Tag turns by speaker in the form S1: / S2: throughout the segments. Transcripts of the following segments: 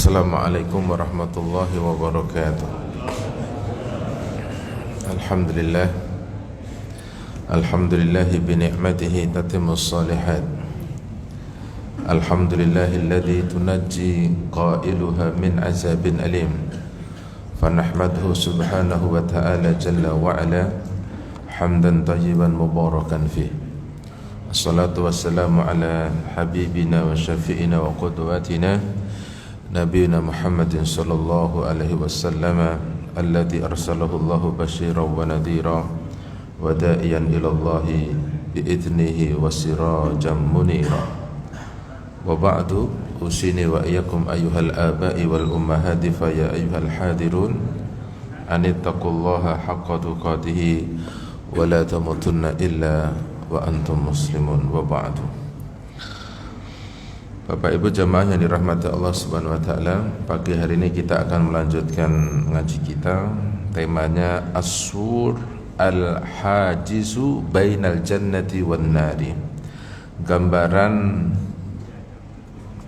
S1: Assalamualaikum warahmatullahi wabarakatuh. Alhamdulillah. Alhamdulillahi bini'matihi tatimmus salihat. Alhamdulillahilladzi tunajji qailuha min azabin alim. Fanahmaduhu subhanahu wa ta'ala jalla wa ala hamdan tayyiban mubarakan fih. Assalatu wassalamu ala habibina wa syafi'ina wa qudwatina Nabiina Muhammadin sallallahu alaihi wasallam alladzi arsalahu Allahu basyiran wa nadhira wa da'iyan ila Allahi bi'idnihi wa sirajan munira. Wa ba'du, usini wa iyyakum ayyuhal aba'i wal ummahati fa ya ayyuhal hadirun anittaqullaha haqqa tuqatih wa la tamutunna illa wa antum muslimun. Wa ba'du. Bapak Ibu jamaah yang dirahmati Allah Subhanahu wa taala, pagi hari ini kita akan melanjutkan ngaji kita. Temanya As-Sur Al-Hajizu Bainal Jannati wan Nari. Gambaran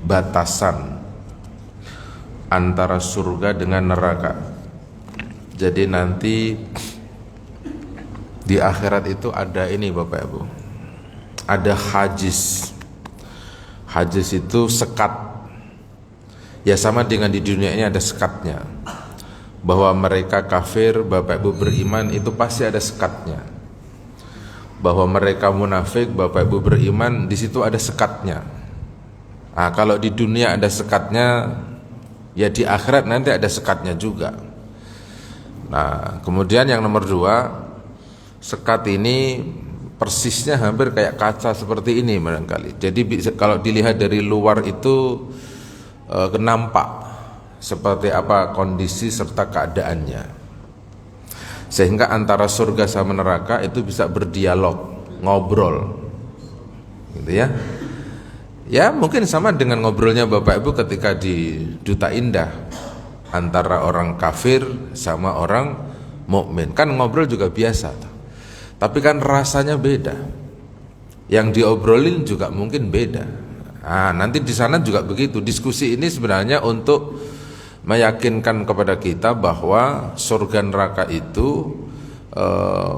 S1: batasan antara surga dengan neraka. Jadi nanti di akhirat itu ada ini Bapak Ibu. Ada hajiz. Hajiz itu sekat. Ya sama dengan di dunia ini ada sekatnya. Bahwa mereka kafir, Bapak Ibu beriman itu pasti ada sekatnya. Bahwa mereka munafik, Bapak Ibu beriman di situ ada sekatnya. Nah, kalau di dunia ada sekatnya, ya di akhirat nanti ada sekatnya juga. Nah, kemudian yang nomor 2, sekat ini persisnya hampir kayak kaca seperti ini barangkali. Jadi kalau dilihat dari luar itu nampak seperti apa kondisi serta keadaannya. Sehingga antara surga sama neraka itu bisa berdialog, ngobrol. Gitu ya. Ya, mungkin sama dengan ngobrolnya Bapak Ibu ketika di Duta Indah antara orang kafir sama orang mukmin. Kan ngobrol juga biasa. Tapi kan rasanya beda. Yang diobrolin juga mungkin beda. Nah, nanti di sana juga begitu. Diskusi ini sebenarnya untuk meyakinkan kepada kita bahwa surga neraka itu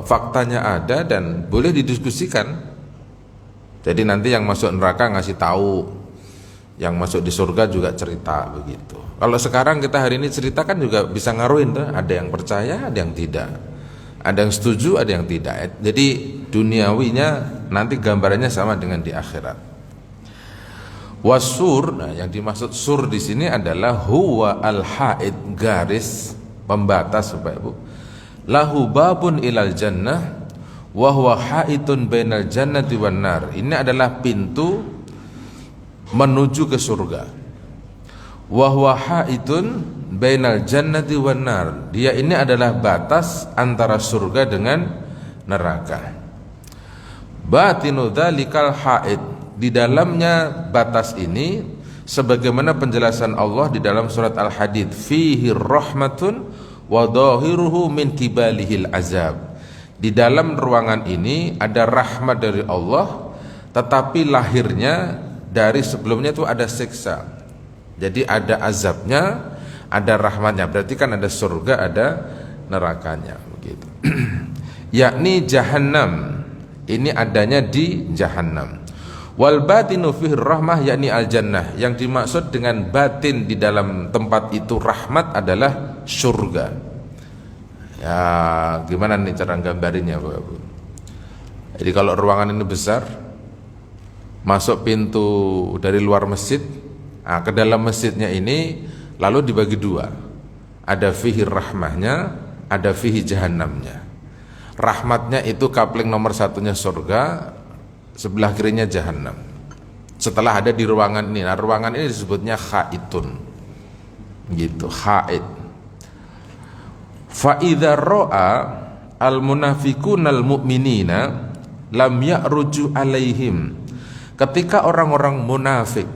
S1: faktanya ada dan boleh didiskusikan. Jadi nanti yang masuk neraka ngasih tahu, yang masuk di surga juga cerita begitu. Kalau sekarang kita hari ini ceritakan juga bisa ngaruhin tuh. Ada yang percaya, ada yang tidak. Ada yang setuju, ada yang tidak. Jadi duniawinya nanti gambarannya sama dengan di akhirat. Wasur, nah yang dimaksud sur di sini adalah huwa al-haid, garis pembatas Bapak Ibu. Lahu babun ilal jannah wa huwa haitun bainal jannati wan nar. Ini adalah pintu menuju ke surga. Wa huwa haitun bainal jannati wan nar. Dia ini adalah batas antara surga dengan neraka. Batinu dzalikal haid. Di dalamnya batas ini sebagaimana penjelasan Allah di dalam surat Al-Hadid, fihi rahmatun wa dhahiruhu min kibalihil azab. Di dalam ruangan ini ada rahmat dari Allah, tetapi lahirnya dari sebelumnya itu ada siksa. Jadi ada azabnya, ada rahmatnya. Berarti kan ada surga, ada nerakanya begitu. Yakni jahannam. Ini adanya di jahannam. Wal batinu fihi rahmah yakni al jannah. Yang dimaksud dengan batin di dalam tempat itu rahmat adalah surga. Ya, gimana nih cara gambarinnya Bapak Ibu? Jadi kalau ruangan ini besar, masuk pintu dari luar masjid, nah, ke dalam masjidnya ini lalu dibagi 2. Ada fihi rahmahnya, ada fihi jahannamnya. Rahmatnya itu kapling nomor 1-nya surga, sebelah kirinya jahannam. Setelah ada di ruangan ini, nah ruangan ini disebutnya khaitun. Gitu, khait. Fa idza ra'a al-munafiquna al-mu'minina lam ya'ruju alaihim. Ketika orang-orang munafik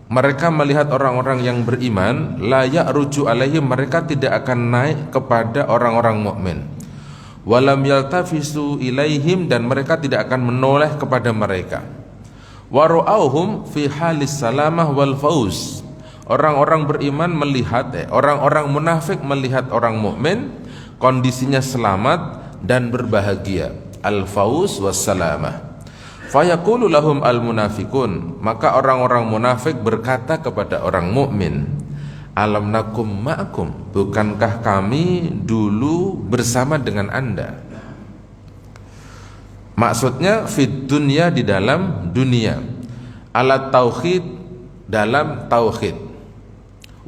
S1: mereka melihat orang-orang yang beriman, la ya'ruju alaihim, mereka tidak akan naik kepada orang-orang mukmin. Walam yaltafisu ilaihim, dan mereka tidak akan menoleh kepada mereka. Wa ra'auhum fi halis salamah wal fauz. Orang-orang beriman melihat, orang-orang munafik melihat orang mukmin kondisinya selamat dan berbahagia. Al-fauz wassalamah. Fayaqulu lahum al-munafikun, maka orang-orang munafik berkata kepada orang mukmin, alam nakum ma'akum, bukankah kami dulu bersama dengan Anda? Maksudnya fid dunya, di dalam dunia, ala tauhid, dalam tauhid,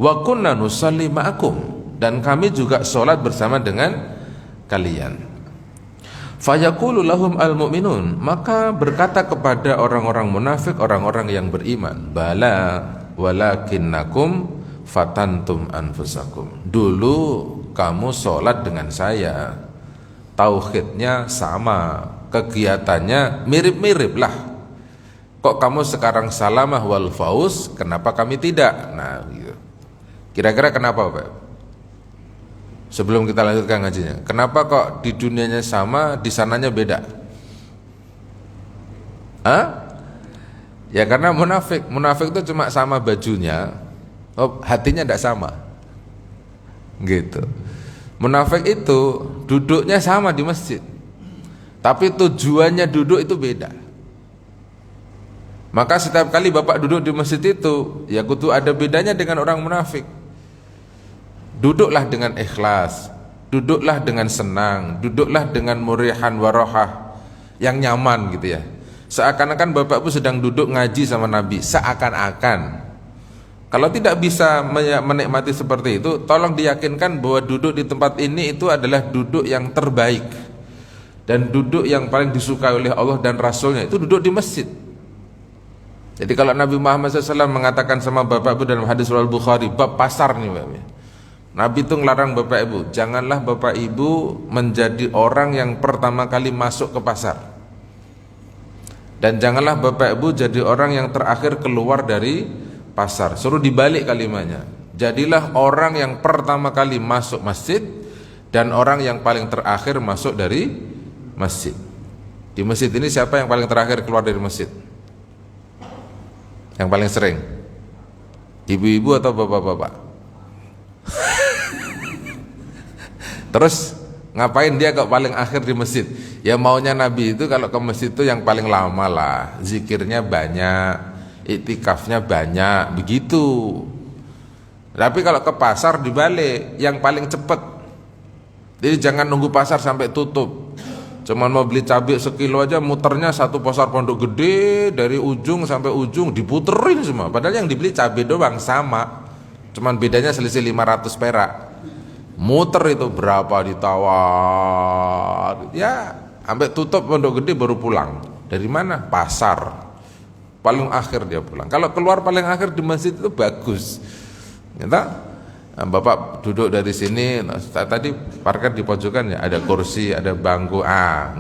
S1: wa kunna nusalli ma'akum, dan kami juga sholat bersama dengan kalian. Fayaqulu lahum al-mu'minun, maka berkata kepada orang-orang munafik, orang-orang yang beriman, bala walakinnakum fatantum anfusakum, dulu kamu sholat dengan saya, tauhidnya sama, kegiatannya mirip-mirip lah, kok kamu sekarang salamah wal fauz, kenapa kami tidak? Nah gitu. Kira-kira kenapa Pak? Sebelum kita lanjutkan ngajinya, kenapa kok di dunianya sama, di sananya beda? Hah? Ya karena munafik itu cuma sama bajunya, hatinya tidak sama, gitu. Munafik itu duduknya sama di masjid, tapi tujuannya duduk itu beda. Maka setiap kali Bapak duduk di masjid itu, ya kudu ada bedanya dengan orang munafik. Duduklah dengan ikhlas, duduklah dengan senang, duduklah dengan murihan warohah, yang nyaman gitu ya. Seakan-akan Bapak pun sedang duduk ngaji sama Nabi, seakan-akan. Kalau tidak bisa menikmati seperti itu, tolong diyakinkan bahwa duduk di tempat ini itu adalah duduk yang terbaik, dan duduk yang paling disukai oleh Allah dan Rasulnya itu duduk di masjid. Jadi kalau Nabi Muhammad SAW mengatakan sama Bapak Ibu dalam hadis riwayat Bukhari, bab pasar nih Bapak, Nabi itu ngelarang Bapak Ibu, janganlah Bapak Ibu menjadi orang yang pertama kali masuk ke pasar, dan janganlah Bapak Ibu jadi orang yang terakhir keluar dari pasar. Suruh dibalik kalimatnya, jadilah orang yang pertama kali masuk masjid dan orang yang paling terakhir masuk dari masjid. Di masjid ini siapa yang paling terakhir keluar dari masjid? Yang paling sering? Ibu-ibu atau bapak-bapak? Terus ngapain dia kok paling akhir di masjid? Ya maunya Nabi itu kalau ke masjid itu yang paling lama lah, zikirnya banyak, iktikafnya banyak, begitu. Tapi kalau ke pasar dibalik, yang paling cepat. Jadi jangan nunggu pasar sampai tutup. Cuman mau beli cabai sekilo aja muternya satu pasar Pondok Gede dari ujung sampai ujung diputerin semua. Padahal yang dibeli cabai doang sama, cuman bedanya selisih 500 perak. Muter itu berapa ditawar, ya sampai tutup Pondok Gede baru pulang. Dari mana? Pasar. Paling akhir dia pulang. Kalau keluar paling akhir di masjid itu bagus. Kita Bapak duduk dari sini, tadi parkir di pojokan ya, ada kursi, ada bangku,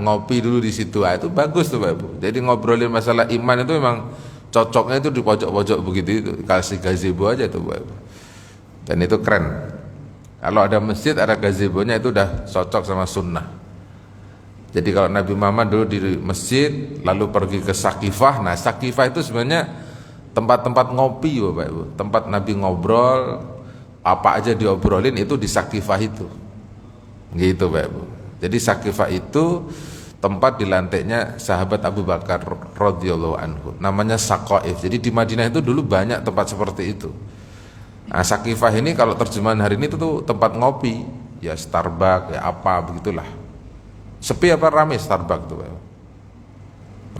S1: ngopi dulu di situ, itu bagus tuh Pak Ibu. Jadi ngobrolin masalah iman itu memang cocoknya itu di pojok-pojok begitu, itu kasih gazebo aja tuh Pak Ibu. Dan itu keren. Kalau ada masjid, ada gazebonya, itu udah cocok sama sunnah. Jadi kalau Nabi Muhammad dulu di masjid, lalu pergi ke Sakifah. Nah Sakifah itu sebenarnya tempat-tempat ngopi Bapak Ibu, tempat Nabi ngobrol, apa aja diobrolin itu di Sakifah itu, gitu Bapak Ibu. Jadi Sakifah itu tempat dilantiknya sahabat Abu Bakar radhiyallahu anhu, namanya Saqaif. Jadi di Madinah itu dulu banyak tempat seperti itu. Nah Sakifah ini kalau terjemahan hari ini itu tuh tempat ngopi, ya Starbucks, ya apa begitulah. Sepi apa rame Starbucks tuh Bapak Ibu?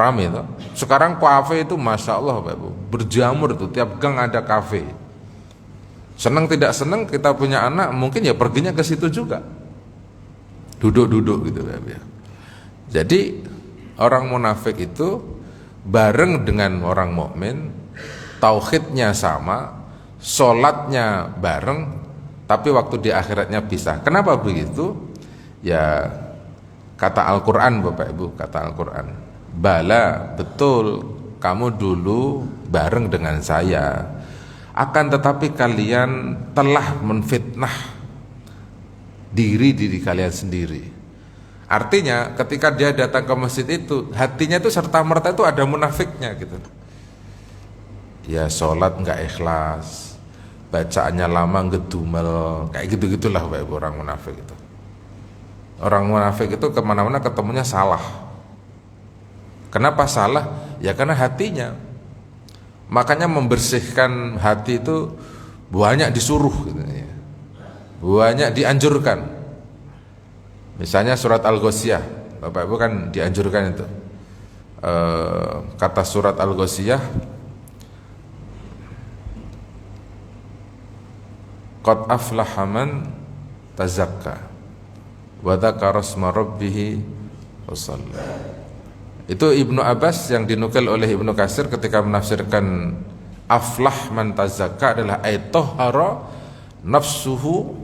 S1: Rame tuh. Sekarang kafe itu Masya Allah Bapak Ibu, berjamur tuh, tiap gang ada kafe. Senang tidak senang kita punya anak, mungkin ya perginya ke situ juga, duduk-duduk gitu ya. Jadi orang munafik itu bareng dengan orang mukmin, tauhidnya sama, sholatnya bareng, tapi waktu di akhiratnya pisah. Kenapa begitu? Ya kata Al-Quran Bapak Ibu, kata Al-Quran, bala betul kamu dulu bareng dengan saya, akan tetapi kalian telah menfitnah diri kalian sendiri. Artinya ketika dia datang ke masjid itu, hatinya itu serta-merta itu ada munafiknya gitu. Ya sholat nggak ikhlas, bacaannya lama, ngedumel, kayak gitu-gitulah Bapak Ibu orang munafik itu. Orang munafik itu kemana-mana ketemunya salah. Kenapa salah? Ya karena hatinya. Makanya membersihkan hati itu banyak disuruh gitu ya. Banyak dianjurkan. Misalnya surat Al-Ghasyiyah, Bapak Ibu kan dianjurkan itu. Kata surat Al-Ghasyiyah, qad aflaha man tazakka wa dzakara isma rabbih wa shalla. Itu Ibnu Abbas yang dinukil oleh Ibnu Katsir ketika menafsirkan aflah man tazakka adalah aitahara nafsuhu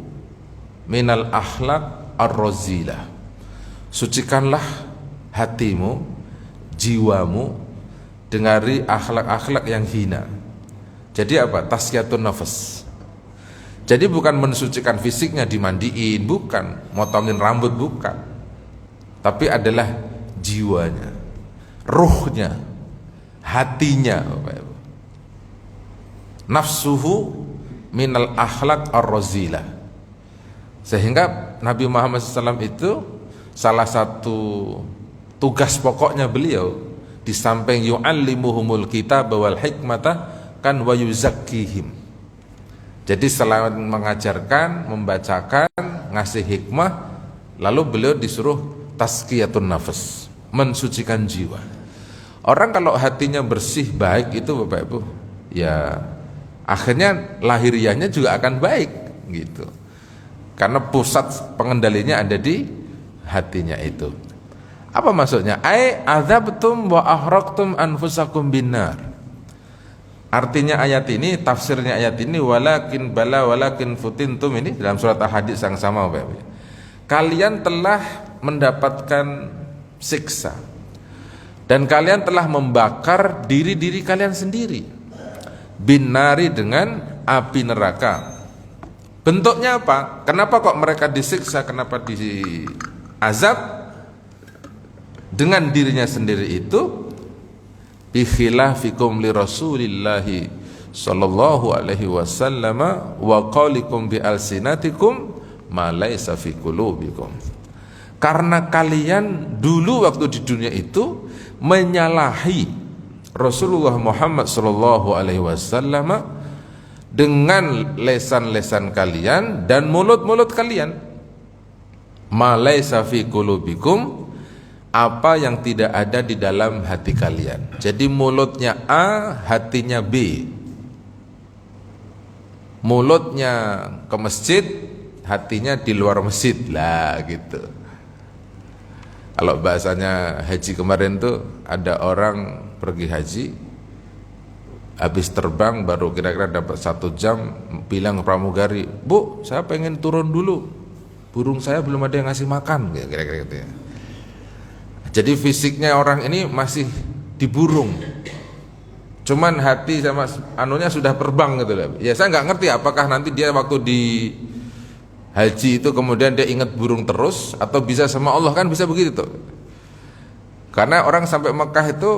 S1: minal akhlaq ar-razilah. Sucikanlah hatimu, jiwamu dari akhlak-akhlak yang hina. Jadi apa? Tazkiyatun nafs. Jadi bukan mensucikan fisiknya dimandiin, bukan, motongin rambut, bukan. Tapi adalah jiwanya, ruhnya, hatinya, nafsuhu minal akhlaq ar-razilah. Sehingga Nabi Muhammad SAW itu salah satu tugas pokoknya beliau di samping yu'allimuhumul kitab wal hikmata kan wa yuzakkihim. Jadi selain mengajarkan, membacakan, ngasih hikmah, lalu beliau disuruh tazkiyatun nafs, mensucikan jiwa. Orang kalau hatinya bersih, baik itu Bapak Ibu, ya akhirnya lahiriahnya juga akan baik gitu. Karena pusat pengendalinya ada di hatinya itu. Apa maksudnya? Ai adzabtum wa ahraqtum anfusakum binnar. Artinya ayat ini, tafsirnya ayat ini, walakin bala walakin futintum, ini dalam surat Al-Hadid yang sama Bapak Ibu. Kalian telah mendapatkan siksa dan kalian telah membakar diri-diri kalian sendiri binari dengan api neraka. Bentuknya apa? Kenapa kok mereka disiksa? Kenapa diazab? Dengan dirinya sendiri itu bi khilafikum li Rasulillahi sallallahu alaihi wasallam wa qaulikum bi alsinatikum ma laisa fi qulubikum. Karena kalian dulu waktu di dunia itu menyalahi Rasulullah Muhammad sallallahu alaihi wasallam dengan lesan-lesan kalian dan mulut-mulut kalian. Ma laisa fi qulubikum, apa yang tidak ada di dalam hati kalian. Jadi mulutnya A, hatinya B. Mulutnya ke masjid, hatinya di luar masjid lah gitu. Kalau bahasanya haji kemarin tuh ada orang pergi haji, habis terbang baru kira-kira dapat 1 jam, bilang pramugari, "Bu, saya pengen turun dulu, burung saya belum ada yang ngasih makan," kira-kira gitu ya. Jadi fisiknya orang ini masih di burung, cuman hati sama anunya sudah terbang gitu loh. Ya saya nggak ngerti apakah nanti dia waktu di haji itu kemudian dia ingat burung terus, atau bisa sama Allah, kan bisa begitu tuh. Karena orang sampai Mekah itu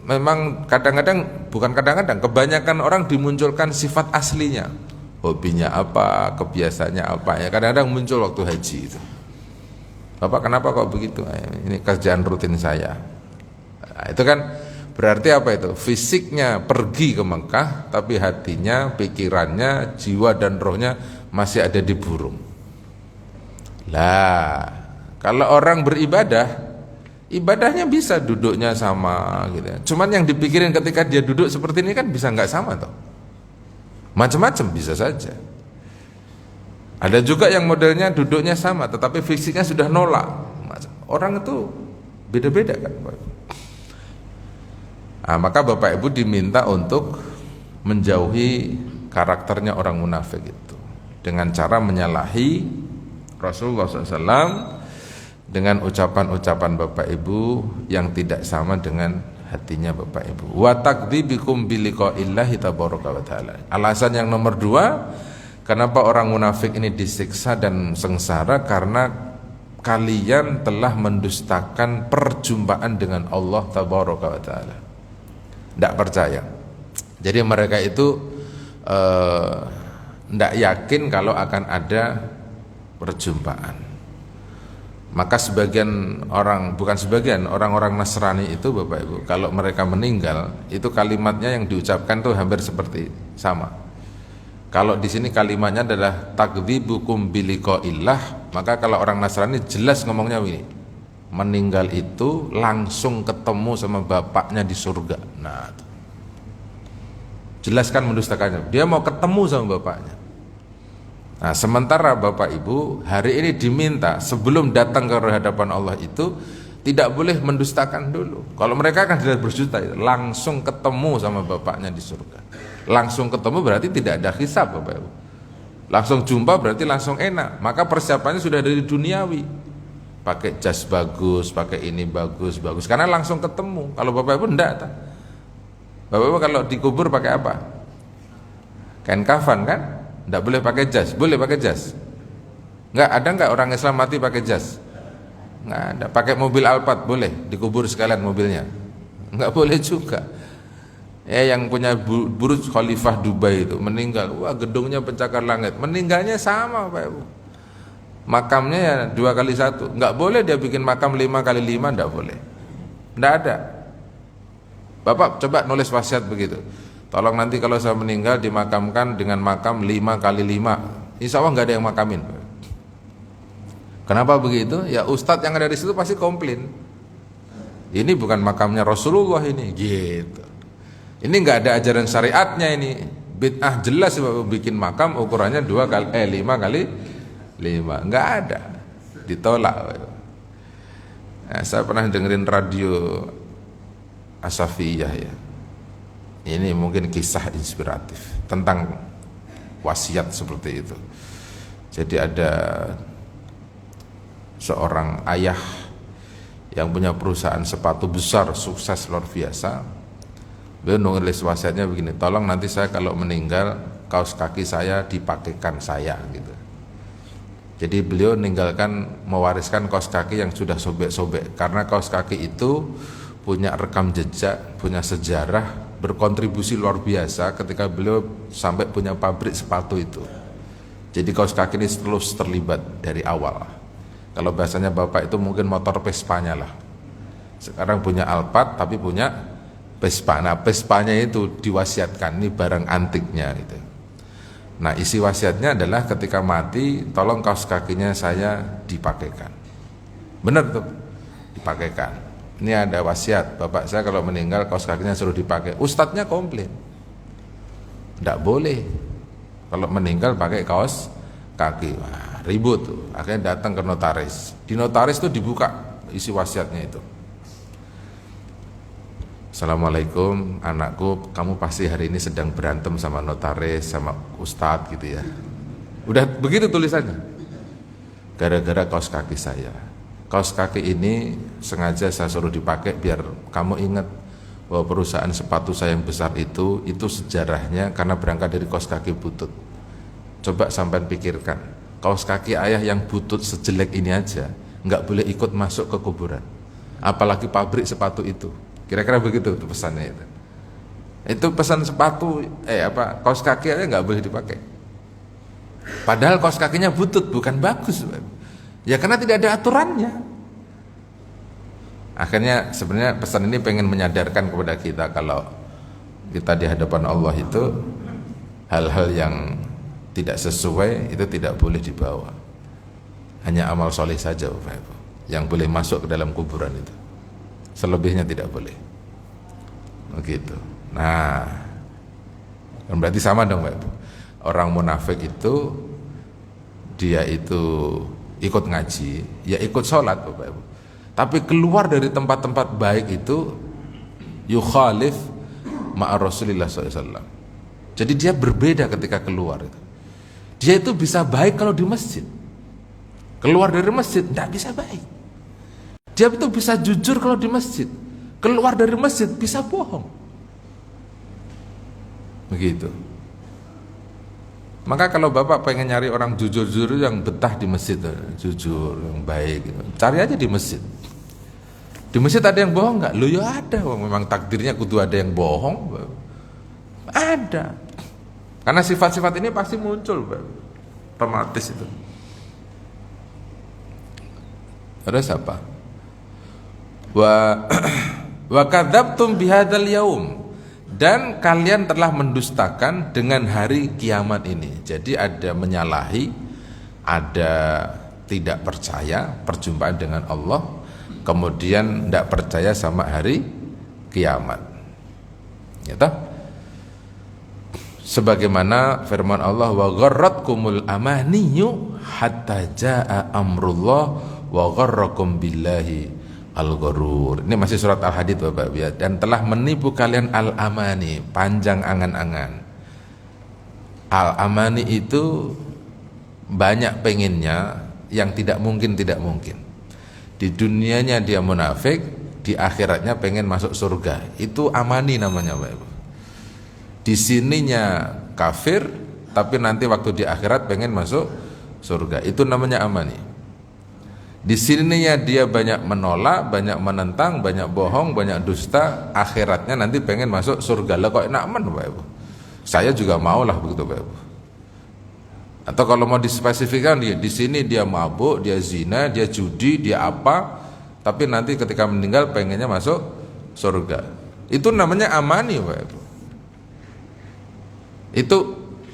S1: memang kadang-kadang, bukan kadang-kadang, kebanyakan orang dimunculkan sifat aslinya, hobinya apa, kebiasaannya apa, ya kadang-kadang muncul waktu haji itu. Bapak kenapa kok begitu? Ini kerjaan rutin saya. Nah, itu kan berarti apa itu? Fisiknya pergi ke Mekah, tapi hatinya, pikirannya, jiwa dan rohnya masih ada di burung. Lah, kalau orang beribadah, ibadahnya bisa duduknya sama gitu. Cuman yang dipikirin ketika dia duduk seperti ini kan bisa nggak sama toh. Macam-macam bisa saja. Ada juga yang modelnya duduknya sama tetapi fisiknya sudah nolak. Orang itu beda-beda kan. Nah, maka Bapak Ibu diminta untuk menjauhi karakternya orang munafik itu dengan cara menyalahi Rasulullah SAW dengan ucapan-ucapan Bapak Ibu yang tidak sama dengan hatinya Bapak Ibu. Wa takdzibikum biliqa'illahi tabaraka wa ta'ala. Alasan yang nomor 2, kenapa orang munafik ini disiksa dan sengsara? Karena kalian telah mendustakan perjumpaan dengan Allah tabaraka wa ta'ala. Tidak percaya. Jadi mereka itu tidak yakin kalau akan ada perjumpaan. Maka sebagian orang, bukan sebagian, orang-orang Nasrani itu Bapak Ibu, kalau mereka meninggal, itu kalimatnya yang diucapkan tuh hampir seperti sama. Kalau di sini kalimatnya adalah takdzibukum biliqaillah, maka kalau orang Nasrani jelas ngomongnya ini, meninggal itu langsung ketemu sama bapaknya di surga. Nah, jelaskan mendustakannya. Dia mau ketemu sama bapaknya. Nah, sementara Bapak Ibu hari ini diminta sebelum datang ke hadapan Allah itu tidak boleh mendustakan dulu. Kalau mereka kan sudah berjuta langsung ketemu sama bapaknya di surga. Langsung ketemu berarti tidak ada hisab Bapak Ibu. Langsung jumpa berarti langsung enak. Maka persiapannya sudah dari duniawi. Pakai jas bagus, pakai ini bagus karena langsung ketemu. Kalau Bapak Ibu enggak. Bapak Ibu kalau dikubur pakai apa? Kain kafan kan? Tidak boleh pakai jas, boleh pakai jas? Enggak, ada enggak orang Islam mati pakai jas? Enggak ada. Pakai mobil Alphard boleh, dikubur sekalian mobilnya? Enggak boleh juga. Ya, yang punya Burj Khalifah Dubai itu meninggal, wah gedungnya pencakar langit, meninggalnya sama Pak Ibu. Makamnya ya 2x1, enggak boleh dia bikin makam 5x5, enggak boleh. Enggak ada. Bapak coba nulis wasiat begitu. Tolong nanti kalau saya meninggal dimakamkan dengan makam 5x5. Insya Allah nggak ada yang makamin. Kenapa begitu? Ya ustadz yang ada di situ pasti komplain. Ini bukan makamnya Rasulullah ini, gitu. Ini nggak ada ajaran syariatnya ini. Bid'ah jelas bikin makam ukurannya 5x5, nggak ada. Ditolak. Nah, saya pernah dengerin radio Asafiyah ya. Ini mungkin kisah inspiratif tentang wasiat seperti itu. Jadi ada seorang ayah yang punya perusahaan sepatu besar, sukses luar biasa. Beliau nulis wasiatnya begini, tolong nanti saya kalau meninggal kaos kaki saya dipakaikan saya gitu. Jadi beliau mewariskan kaos kaki yang sudah sobek-sobek, karena kaos kaki itu punya rekam jejak, punya sejarah, berkontribusi luar biasa ketika beliau sampai punya pabrik sepatu itu. Jadi kaos kaki ini terus terlibat dari awal. Kalau bahasanya Bapak itu mungkin motor Vespanya lah. Sekarang punya Alphard tapi punya Vespa. Nah, Vespanya itu diwasiatkan, ini barang antiknya gitu. Nah, isi wasiatnya adalah ketika mati tolong kaos kakinya saya dipakaikan. Benar tuh, dipakaikan. Ini ada wasiat, bapak saya kalau meninggal kaos kakinya suruh dipakai. Ustadznya komplain, tidak boleh kalau meninggal pakai kaos kaki. Wah, ribut tuh. Akhirnya datang ke notaris. Di notaris tuh dibuka isi wasiatnya itu. Assalamualaikum anakku, kamu pasti hari ini sedang berantem sama notaris, sama ustadz gitu ya. Udah begitu tulisannya. Gara-gara kaos kaki saya. Kaos kaki ini sengaja saya suruh dipakai biar kamu ingat bahwa perusahaan sepatu saya yang besar itu sejarahnya karena berangkat dari kaos kaki butut. Coba sampean pikirkan, kaos kaki ayah yang butut sejelek ini aja nggak boleh ikut masuk ke kuburan, apalagi pabrik sepatu itu. Kira-kira begitu tuh pesannya itu. Itu pesan sepatu, kaos kaki aja nggak boleh dipakai. Padahal kaos kakinya butut, bukan bagus. Ya karena tidak ada aturannya. Akhirnya sebenarnya pesan ini pengen menyadarkan kepada kita kalau kita di hadapan Allah itu hal-hal yang tidak sesuai itu tidak boleh dibawa. Hanya amal soleh saja Bapak Ibu yang boleh masuk ke dalam kuburan itu. Selebihnya tidak boleh. Begitu. Nah, berarti sama dong Bapak Ibu. Orang munafik itu dia itu ikut ngaji, ya ikut sholat Bapak Ibu. Tapi keluar dari tempat-tempat baik itu yukhalif ma'a Rasulillah SAW. Jadi dia berbeda ketika keluar itu. Dia itu bisa baik kalau di masjid. Keluar dari masjid tidak bisa baik. Dia itu bisa jujur kalau di masjid. Keluar dari masjid bisa bohong. Begitu. Maka kalau Bapak pengen nyari orang jujur-jujur yang betah di masjid, jujur, yang baik, cari aja di masjid. Di masjid ada yang bohong nggak? Loh ya ada, memang takdirnya kudu ada yang bohong. Ada. Karena sifat-sifat ini pasti muncul, Pak. Otomatis itu. Terus apa? Wa kadzabtum bihadzal yaum, dan kalian telah mendustakan dengan hari kiamat ini. Jadi ada menyalahi, ada tidak percaya perjumpaan dengan Allah, kemudian tidak percaya sama hari kiamat. Ya toh? Sebagaimana firman Allah, wa gharratkumul amaniyu hatta jaa amrullah wa gharrakum billahi al-gharur. Ini masih surat Al-Hadid, Bapak Ibu, dan telah menipu kalian al-amani, panjang angan-angan. Al-amani itu banyak pengennya yang tidak mungkin. Di dunianya dia munafik, di akhiratnya pengen masuk surga. Itu amani namanya, Bapak Ibu. Di sininya kafir, tapi nanti waktu di akhirat pengen masuk surga. Itu namanya amani. Di sininya dia banyak menolak, banyak menentang, banyak bohong, banyak dusta. Akhiratnya nanti pengen masuk surga. Lah kok enak men, Pak Ibu. Saya juga mau lah begitu, Pak Ibu. Atau kalau mau dispesifikkan, di sini dia mabuk, dia zina, dia judi, dia apa, tapi nanti ketika meninggal pengennya masuk surga. Itu namanya amani, Pak Ibu. Itu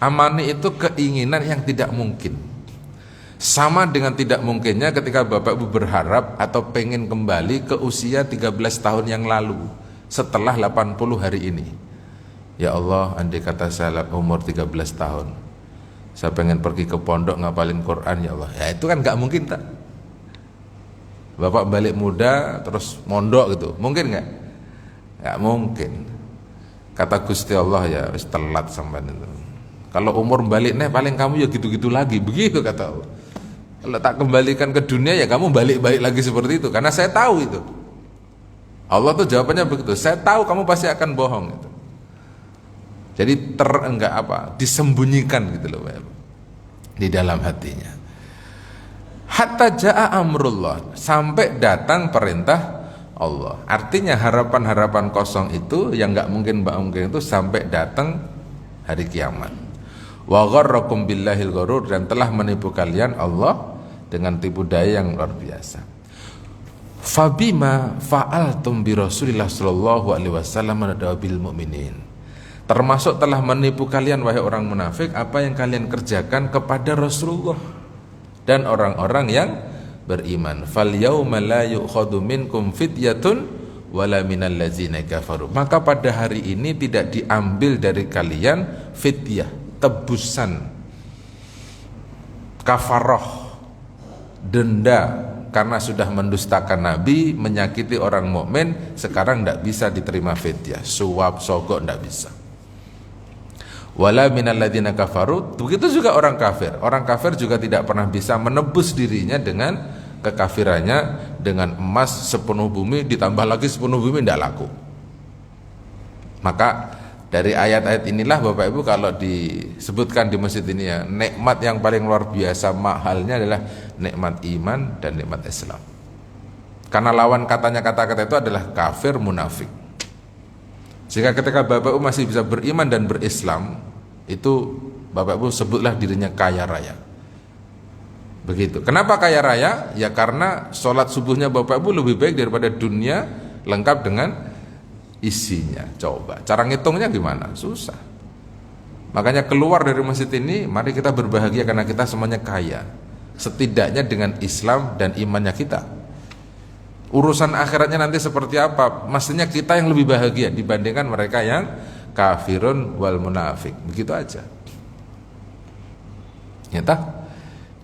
S1: amani, itu keinginan yang tidak mungkin. Sama dengan tidak mungkinnya ketika Bapak Ibu berharap atau pengen kembali ke usia 13 tahun yang lalu setelah 80 hari ini. Ya Allah, andai kata saya umur 13 tahun, saya pengen pergi ke pondok ngapalin Quran, ya Allah. Ya itu kan gak mungkin, tak? Bapak balik muda terus mondok gitu, mungkin gak? Gak mungkin. Kata Gusti Allah, ya wis telat sampean itu. Kalau umur balik nih paling kamu ya gitu-gitu lagi, begitu kata Allah. Kalau tak kembalikan ke dunia ya kamu balik-balik lagi seperti itu, karena saya tahu itu. Allah tuh jawabannya begitu. Saya tahu kamu pasti akan bohong itu. Jadi disembunyikan gitu loh, di dalam hatinya. Hatta jaa amrullah, sampai datang perintah Allah. Artinya harapan-harapan kosong itu yang nggak mungkin itu sampai datang hari kiamat. Wa gharrakum billahil gharur, dan telah menipu kalian Allah dengan tipu daya yang luar biasa. Fabima fa'altum bi Rasulillah sallallahu alaihi wasallam bil mu'minin. Termasuk telah menipu kalian wahai orang munafik apa yang kalian kerjakan kepada Rasulullah dan orang-orang yang beriman. Fal yauma la yu'khadhu minkum fidyatun wala minal ladzina kafaru. Maka pada hari ini tidak diambil dari kalian fidyah, tebusan, kafaroh, denda karena sudah mendustakan Nabi, menyakiti orang mukmin. Sekarang tidak bisa diterima fidyah, suap, sogok tidak bisa. Wala minal ladzina kafaru, begitu juga orang kafir. Orang kafir juga tidak pernah bisa menebus dirinya dengan kekafirannya, dengan emas sepenuh bumi ditambah lagi sepenuh bumi, tidak laku. Maka dari ayat-ayat inilah Bapak Ibu, kalau disebutkan di masjid ini ya, nikmat yang paling luar biasa mahalnya adalah nikmat iman dan nikmat Islam. Karena lawan katanya kata-kata itu adalah kafir, munafik. Jika ketika Bapak Ibu masih bisa beriman dan berislam, itu Bapak Ibu sebutlah dirinya kaya raya. Begitu. Kenapa kaya raya? Ya karena sholat subuhnya Bapak Ibu lebih baik daripada dunia lengkap dengan isinya. Coba, cara ngitungnya gimana? Susah. Makanya keluar dari masjid ini, mari kita berbahagia karena kita semuanya kaya. Setidaknya dengan Islam dan imannya kita. Urusan akhiratnya nanti seperti apa, mestinya kita yang lebih bahagia dibandingkan mereka yang kafirun wal munafik. Begitu aja. Nyata?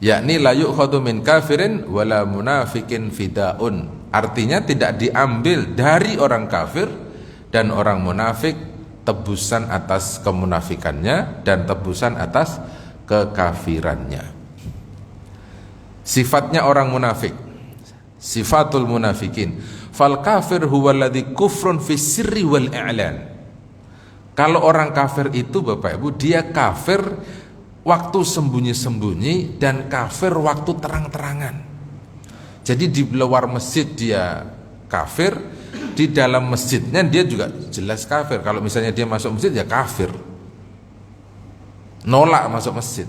S1: Yakni la yu'khadhu min kafirin wala munafikin fidaun. Artinya tidak diambil dari orang kafir dan orang munafik tebusan atas kemunafikannya dan tebusan atas kekafirannya. Sifatnya orang munafik, sifatul munafikin. Fal kafir huwa alladhi kufrun fi sirri wal i'lan. Kalau orang kafir itu Bapak Ibu, dia kafir waktu sembunyi-sembunyi dan kafir waktu terang-terangan. Jadi di luar masjid dia kafir, di dalam masjidnya dia juga jelas kafir. Kalau misalnya dia masuk masjid ya kafir. nolak masuk masjid,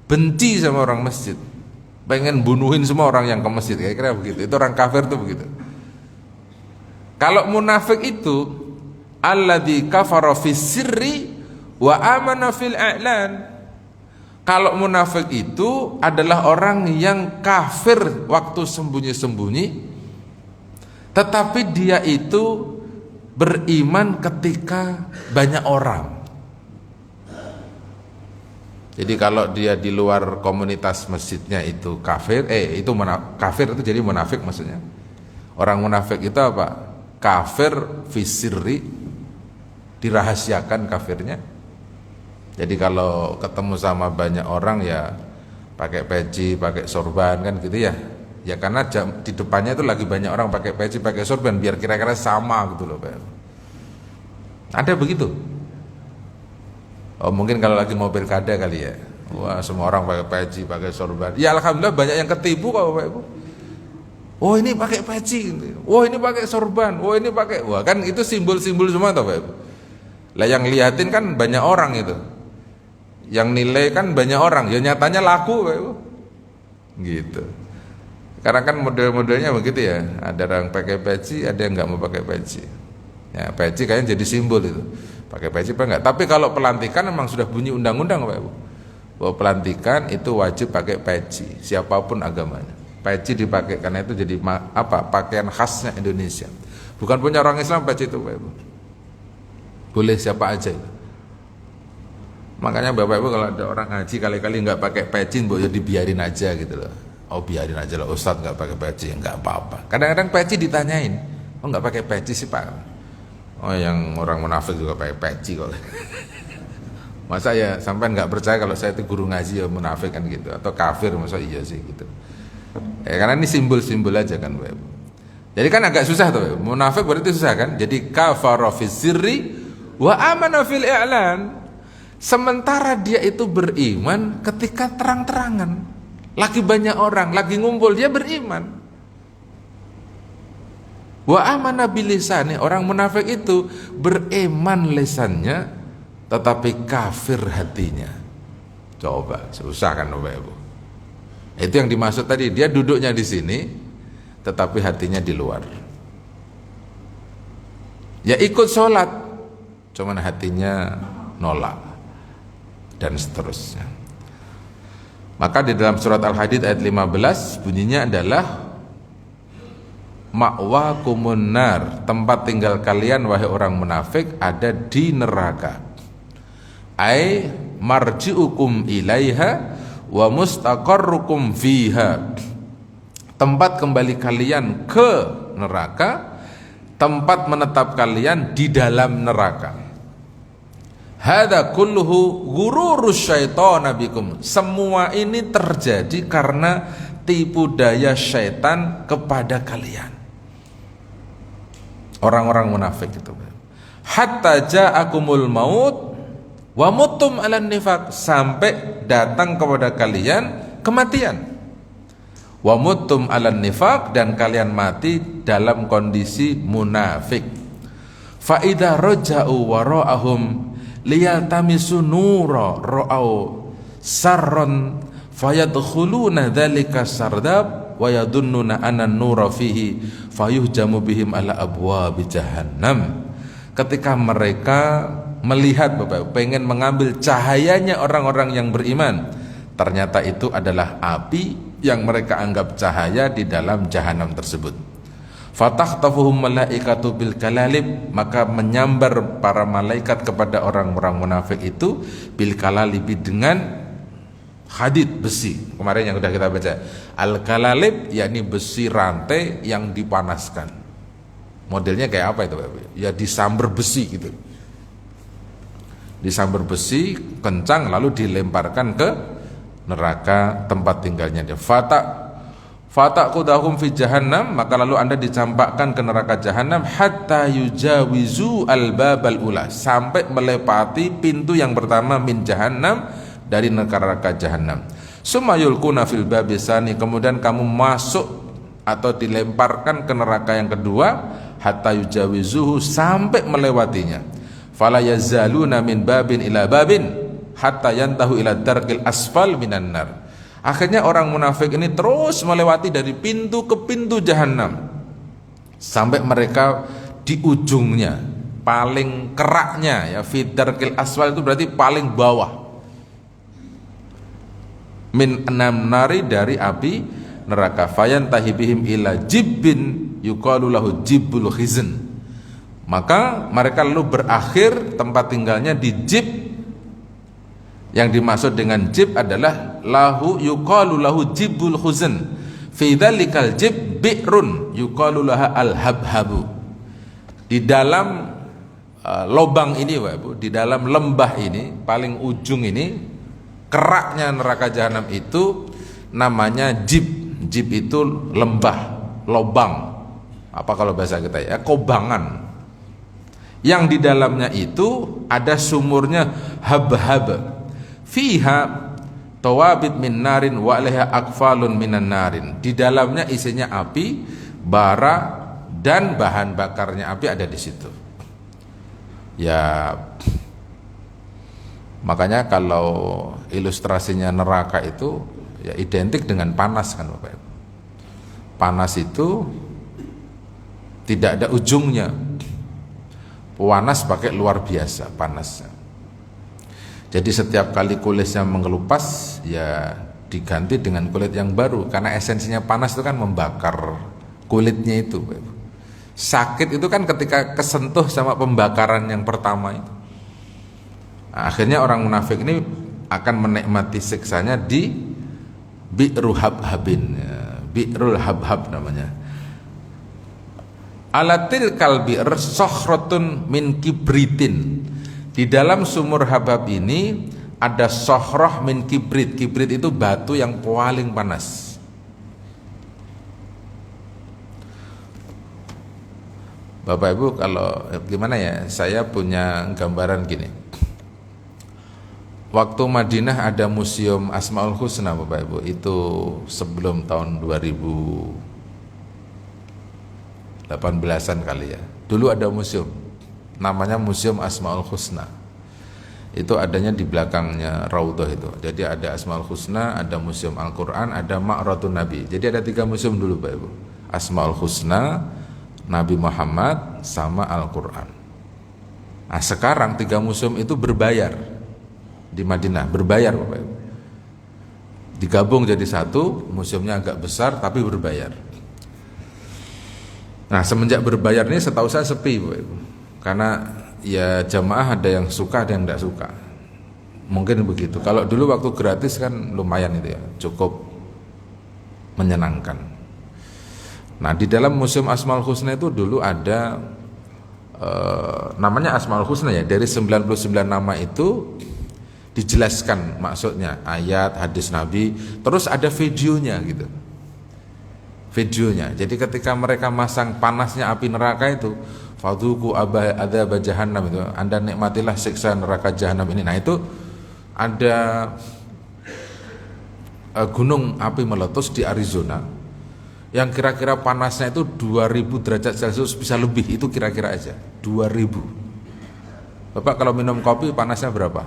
S1: benci sama orang masjid, pengen bunuhin semua orang yang ke masjid, kira-kira begitu. Itu orang kafir tuh begitu. Kalau munafik itu alladzi kafara fis sirri wa amana fil i'lan. Kalau munafik itu adalah orang yang kafir waktu sembunyi-sembunyi, tetapi dia itu beriman ketika banyak orang. Jadi kalau dia di luar komunitas masjidnya itu kafir, kafir itu jadi munafik maksudnya. Orang munafik itu apa? Kafir fisirri, dirahasiakan kafirnya. Jadi kalau ketemu sama banyak orang ya pakai peci, pakai sorban kan gitu ya. Ya karena di depannya itu lagi banyak orang pakai peci, pakai sorban biar kira-kira sama gitu loh, Pak. Ada begitu. Oh mungkin kalau lagi mau pilkada kali ya. Wah semua orang pakai peci, pakai sorban. Ya alhamdulillah banyak yang ketipu kalau Pak Ibu. Oh ini pakai peci, oh ini pakai sorban, oh ini pakai, wah kan itu simbol-simbol semua toh Pak Ibu. Lah yang liatin kan banyak orang itu. Yang nilai kan banyak orang, ya nyatanya laku Pak Ibu. Gitu. Karena kan model-modelnya begitu ya. Ada orang pakai peci, ada yang nggak mau pakai peci. Ya peci kayaknya jadi simbol itu. Pakai peci apa enggak? Tapi kalau pelantikan memang sudah bunyi undang-undang Pak Ibu, bahwa pelantikan itu wajib pakai peci, siapapun agamanya. Peci dipakai karena itu jadi pakaian khasnya Indonesia. Bukan punya orang Islam peci itu Pak Ibu. Boleh siapa aja itu. Makanya Bapak Ibu kalau ada orang ngaji kali-kali nggak pakai peci, ya dibiarin aja gitu loh. Oh biarin aja lah Ustadz nggak pakai peci, nggak apa-apa. Kadang-kadang peci ditanyain, oh nggak pakai peci sih Pak? Oh yang orang munafik juga pakai peci kok. Masa ya sampai nggak percaya kalau saya itu guru ngaji ya munafik kan gitu, atau kafir masa iya sih gitu. Karena ini simbol-simbol aja kan Pak. Jadi kan agak susah tuh. Munafik berarti susah kan? Jadi kafara fis sirri wa amana fil i'lan. Sementara dia itu beriman ketika terang-terangan. Lagi banyak orang, lagi ngumpul dia beriman. Wa amana bilisani, orang munafik itu beriman lisannya tetapi kafir hatinya. Coba, susah kan Bapak Ibu. Itu yang dimaksud tadi, dia duduknya di sini tetapi hatinya di luar. Ya ikut sholat, cuman hatinya nolak dan seterusnya. Maka di dalam surat Al-Hadid ayat 15 bunyinya adalah ma'wakumun nar, tempat tinggal kalian wahai orang munafik ada di neraka. Ai marji'ukum ilaiha wa mustaqarrukum fiha, tempat kembali kalian ke neraka, tempat menetap kalian di dalam neraka. Hada kulluhu ghururus syaitana bikum, semua ini terjadi karena tipu daya syaitan kepada kalian. Orang-orang munafik itu. Hatta ja'akumul maut wa mutum 'alan nifaq, sampai datang kepada kalian kematian. Wa mutum 'alan nifaq, dan kalian mati dalam kondisi munafik. Fa idza raja'u wara'ahum liyaltamisu nura ra'au sarran fayadkhuluna dzalika sardab wa yadunnuna anna nura fihi fayuhjamu bihim ala abwabi jahannam. Ketika mereka melihat Bapak, pengen mengambil cahayanya orang-orang yang beriman, ternyata itu adalah api yang mereka anggap cahaya di dalam jahanam tersebut. Fatakhtafuhum malaikatu bil kalalib, maka menyambar para malaikat kepada orang-orang munafik itu bil kalalib, dengan hadid, besi. Kemarin yang sudah kita baca, al-kalalib yakni besi rantai yang dipanaskan. Modelnya kayak apa itu Bapak? Ya disambar besi gitu. Disambar besi kencang lalu dilemparkan ke neraka tempat tinggalnya dia. Fataqudahum fi jahannam, maka lalu Anda dicampakkan ke neraka jahanam hatta yujawizu al-babal ula, sampai melepati pintu yang pertama min jahannam, dari neraka jahanam. Sumayulkuna fil babisani, kemudian kamu masuk atau dilemparkan ke neraka yang kedua, hatta yujawizuhu, sampai melewatinya. Fala yazaluna min babin ila babin, hatta yantahu ila darkil asfal minan nar. Akhirnya orang munafik ini terus melewati dari pintu ke pintu jahanam sampai mereka di ujungnya, paling keraknya ya, fi darkil asfal itu berarti paling bawah. Min enam nari, dari api neraka. Fayantahi bihim ila jibbin yuqalu lahu jibbul khizn. Maka mereka lalu berakhir tempat tinggalnya di jib. Yang dimaksud dengan jib adalah lahu yuqalu lahu jibbul khuzn. Fi dzalikal jib bi'run yuqalu laha al-habhabu. Di dalam lobang ini Bapak Ibu, di dalam lembah ini, paling ujung ini, keraknya neraka jahanam itu namanya jib. Jib itu lembah, lobang. Apa kalau bahasa kita ya, kobangan. Yang di dalamnya itu ada sumurnya habhab. Fiha tawabit min narin wa alaiha akfalun minan narin. Di dalamnya isinya api, bara, dan bahan bakarnya api ada di situ. Ya, makanya kalau ilustrasinya neraka itu ya identik dengan panas kan Bapak Ibu. Panas itu tidak ada ujungnya. Panas pakai luar biasa panasnya. Jadi setiap kali kulitnya mengelupas ya diganti dengan kulit yang baru, karena esensinya panas itu kan membakar kulitnya itu Bapak Ibu. Sakit itu kan ketika kesentuh sama pembakaran yang pertama itu. Nah, akhirnya orang munafik ini akan menikmati siksanya di bi'ru habhabin, ya, bi'rul habhab namanya. Alatil kalbi'r sohrotun min kibritin. Di dalam sumur habhab ini ada sohroh min kibrit. Kibrit itu batu yang paling panas. Bapak Ibu, kalau gimana ya, saya punya gambaran gini. Waktu Madinah ada museum Asmaul Husna Bapak Ibu, itu sebelum tahun 2018-an kali ya. Dulu ada museum, namanya Museum Asmaul Husna. Itu adanya di belakangnya Raudhah itu. Jadi ada Asmaul Husna, ada Museum Al-Quran, ada Ma'ratun Nabi. Jadi ada 3 museum dulu Bapak Ibu. Asmaul Husna, Nabi Muhammad, sama Al-Quran. Nah sekarang 3 museum itu berbayar di Madinah, berbayar Bapak Ibu. Digabung jadi satu, museumnya agak besar tapi berbayar. Nah semenjak berbayar ini setahu saya sepi Bapak Ibu. Karena ya jamaah ada yang suka, ada yang tidak suka. Mungkin begitu. Kalau dulu waktu gratis kan lumayan itu ya, cukup menyenangkan. Nah di dalam Museum Asmaul Husna itu dulu ada namanya Asmaul Husna ya, dari 99 nama itu dijelaskan maksudnya, ayat, hadis Nabi, terus ada videonya gitu. Videonya. Jadi ketika mereka masang panasnya api neraka itu, fadhuku adzab jahannam itu, Anda nikmatilah siksa neraka jahanam ini. Nah itu ada gunung api meletus di Arizona yang kira-kira panasnya itu 2000 derajat Celcius bisa lebih, itu kira-kira aja 2000. Bapak kalau minum kopi panasnya berapa?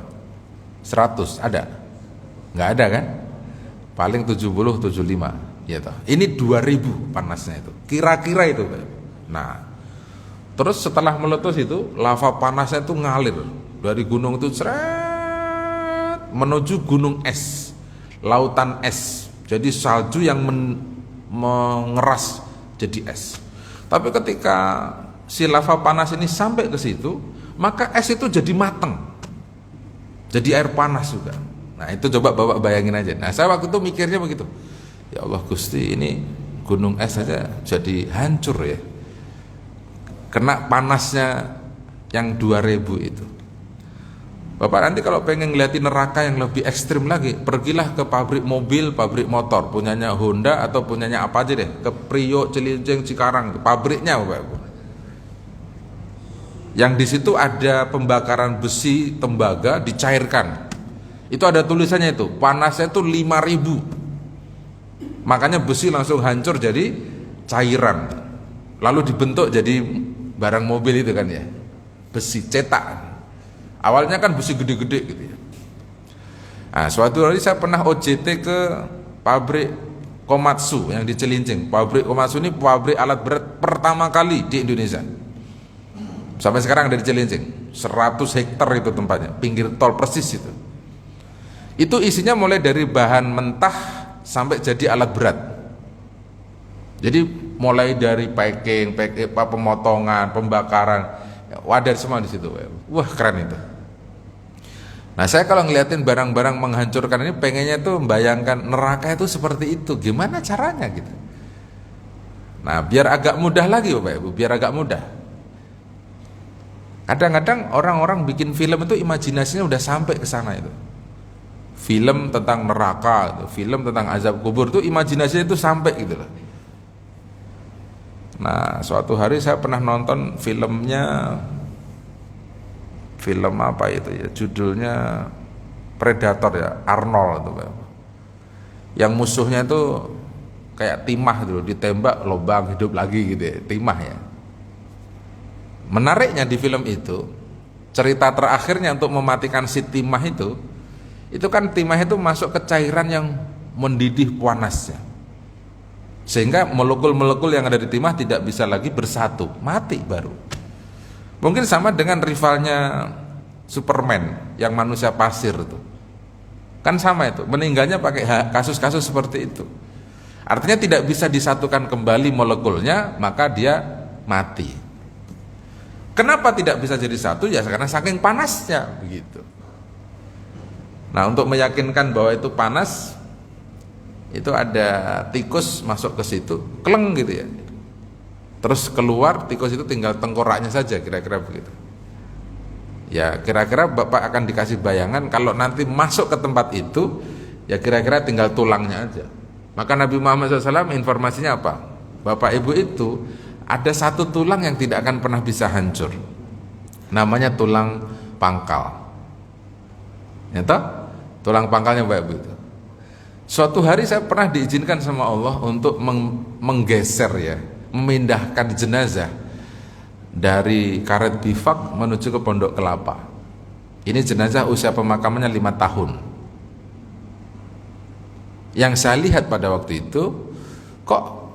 S1: 100 ada? Nggak ada kan? Paling 70, 75 ya toh. Ini 2000 panasnya itu, kira-kira itu Pak. Nah terus setelah meletus itu, lava panasnya itu ngalir dari gunung itu seret menuju gunung es, lautan es. Jadi salju yang mengeras jadi es. Tapi ketika si lava panas ini sampai ke situ, maka es itu jadi mateng, jadi air panas juga. Nah itu coba Bapak bayangin aja. Nah saya waktu itu mikirnya begitu, ya Allah Gusti, ini gunung es saja jadi hancur ya, kena panasnya yang 2000 itu. Bapak nanti kalau pengen ngeliatin neraka yang lebih ekstrim lagi, pergilah ke pabrik mobil, pabrik motor, punyanya Honda atau punyanya apa aja deh, ke Priok, Cilincing, Cikarang, pabriknya Bapak Ibu. Yang di situ ada pembakaran besi tembaga dicairkan. Itu ada tulisannya itu, panasnya itu 5000. Makanya besi langsung hancur jadi cairan. Lalu dibentuk jadi barang mobil itu kan ya. Besi cetak. Awalnya kan besi gede-gede gitu ya. Nah, suatu hari saya pernah OJT ke pabrik Komatsu yang di Cilincing. Pabrik Komatsu ini pabrik alat berat pertama kali di Indonesia. Sampai sekarang ada di Cilincing. 100 hektar itu tempatnya, pinggir tol persis itu. Itu isinya mulai dari bahan mentah sampai jadi alat berat. Jadi mulai dari packing, pemotongan, pembakaran, wadah semua di situ. Wah, keren itu. Nah, saya kalau ngeliatin barang-barang menghancurkan ini pengennya tuh membayangkan neraka itu seperti itu. Gimana caranya gitu. Nah, biar agak mudah lagi Bapak Ibu, biar agak mudah. Kadang-kadang orang-orang bikin film itu imajinasinya udah sampai ke sana itu. Film tentang neraka, film tentang azab kubur itu imajinasinya itu sampai gitu loh. Nah, suatu hari saya pernah nonton filmnya, film apa itu ya, judulnya Predator ya, Arnold itu. Yang musuhnya itu kayak timah dulu, ditembak lubang hidup lagi gitu ya, timah ya. Menariknya di film itu, cerita terakhirnya untuk mematikan si timah itu kan timah itu masuk ke cairan yang mendidih panasnya, sehingga molekul-molekul yang ada di timah tidak bisa lagi bersatu, mati baru. Mungkin sama dengan rivalnya Superman yang manusia pasir itu, kan sama itu, meninggalnya pakai kasus-kasus seperti itu. Artinya tidak bisa disatukan kembali molekulnya, maka dia mati. Kenapa tidak bisa jadi satu? Ya karena saking panasnya begitu. Nah, untuk meyakinkan bahwa itu panas, itu ada tikus masuk ke situ, kleng gitu ya. Terus keluar, tikus itu tinggal tengkoraknya saja, kira-kira begitu. Ya, kira-kira Bapak akan dikasih bayangan kalau nanti masuk ke tempat itu, ya kira-kira tinggal tulangnya aja. Maka Nabi Muhammad SAW informasinya apa? Bapak Ibu itu ada satu tulang yang tidak akan pernah bisa hancur, namanya tulang pangkal. Ya toh? Tulang pangkalnya Bapak Ibu itu. Suatu hari saya pernah diizinkan sama Allah untuk menggeser ya, memindahkan jenazah dari karet bifak menuju ke Pondok Kelapa. Ini jenazah usia pemakamannya 5 tahun. Yang saya lihat pada waktu itu, kok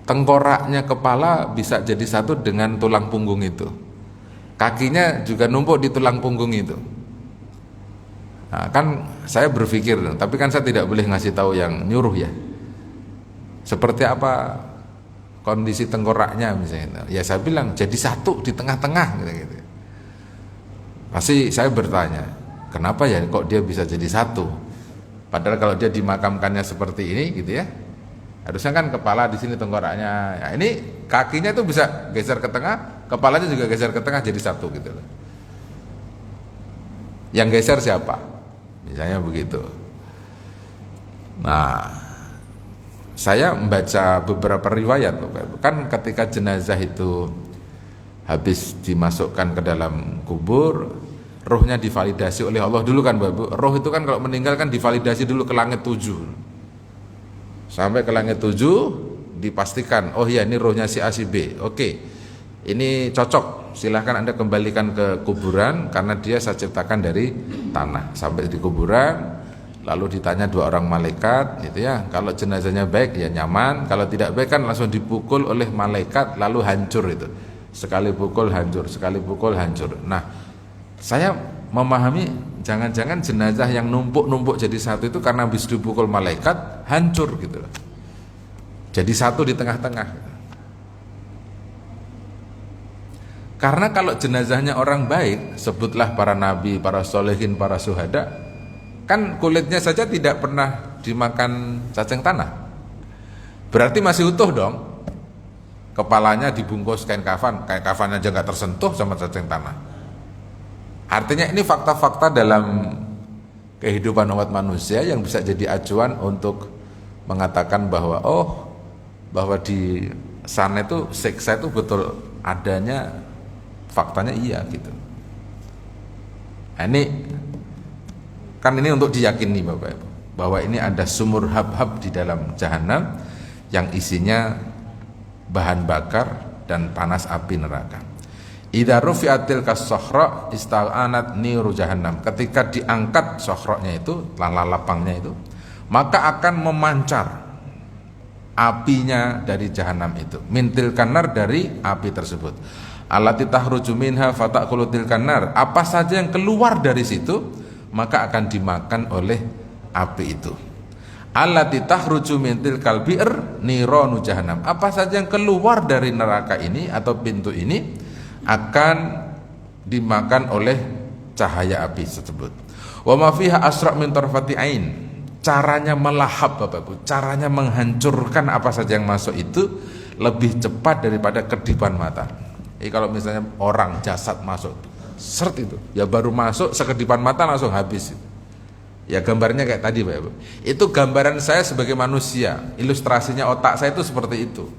S1: tengkoraknya kepala bisa jadi satu dengan tulang punggung itu, kakinya juga numpuk di tulang punggung itu. Nah, kan saya berpikir, tapi kan saya tidak boleh ngasih tahu yang nyuruh ya, seperti apa kondisi tengkoraknya misalnya. Ya saya bilang jadi satu di tengah-tengah gitu. Pasti saya bertanya, kenapa ya kok dia bisa jadi satu? Padahal kalau dia dimakamkannya seperti ini gitu ya, harusnya kan kepala di sini tengkoraknya. Ya, ini kakinya tuh bisa geser ke tengah, kepalanya juga geser ke tengah jadi satu gitu loh. Yang geser siapa? Misalnya begitu. Nah, saya membaca beberapa riwayat, kan ketika jenazah itu habis dimasukkan ke dalam kubur, rohnya divalidasi oleh Allah dulu kan Bapak. Roh itu kan kalau meninggal kan divalidasi dulu ke langit 7. Sampai ke langit 7 dipastikan, oh ya ini rohnya si A si B. Oke, ini cocok, silahkan Anda kembalikan ke kuburan karena dia saya ciptakan dari tanah. Sampai di kuburan, lalu ditanya 2 orang malaikat gitu ya. Kalau jenazahnya baik ya nyaman, kalau tidak baik kan langsung dipukul oleh malaikat lalu hancur itu. Sekali pukul hancur, sekali pukul hancur. Nah, saya memahami jangan-jangan jenazah yang numpuk-numpuk jadi satu itu karena habis dipukul malaikat hancur gitu. Jadi satu di tengah-tengah. Karena kalau jenazahnya orang baik, sebutlah para nabi, para solehin, para syuhada, kan kulitnya saja tidak pernah dimakan cacing tanah. Berarti masih utuh dong. Kepalanya dibungkus kain kafannya aja nggak tersentuh sama cacing tanah. Artinya ini fakta-fakta dalam kehidupan umat manusia yang bisa jadi acuan untuk mengatakan bahwa bahwa di sana itu siksa itu betul adanya, faktanya iya gitu. Nah, ini kan ini untuk diyakini Bapak Ibu bahwa ini ada sumur hab-hab di dalam jahanam yang isinya bahan bakar dan panas api neraka. Idza rufi'atil kasahra ista'anat niru jahannam. Ketika diangkat sohroknya itu, lapangnya itu, maka akan memancar apinya dari jahanam itu. Mintil kanar dari api tersebut. Allati tahruju minha fataqulu tilkan nar. Apa saja yang keluar dari situ, maka akan dimakan oleh api itu. Allati tahruju min tilkal bi'r niranu jahannam. Apa saja yang keluar dari neraka ini atau pintu ini akan dimakan oleh cahaya api tersebut. Wa ma fiha asra' min tarfati ain. Caranya melahap Bapak Ibu, caranya menghancurkan apa saja yang masuk itu lebih cepat daripada kedipan mata. Jadi kalau misalnya orang jasad masuk, seret itu, ya baru masuk sekedipan mata langsung habis. Ya gambarnya kayak tadi Bapak Ibu. Itu gambaran saya sebagai manusia, ilustrasinya otak saya itu seperti itu.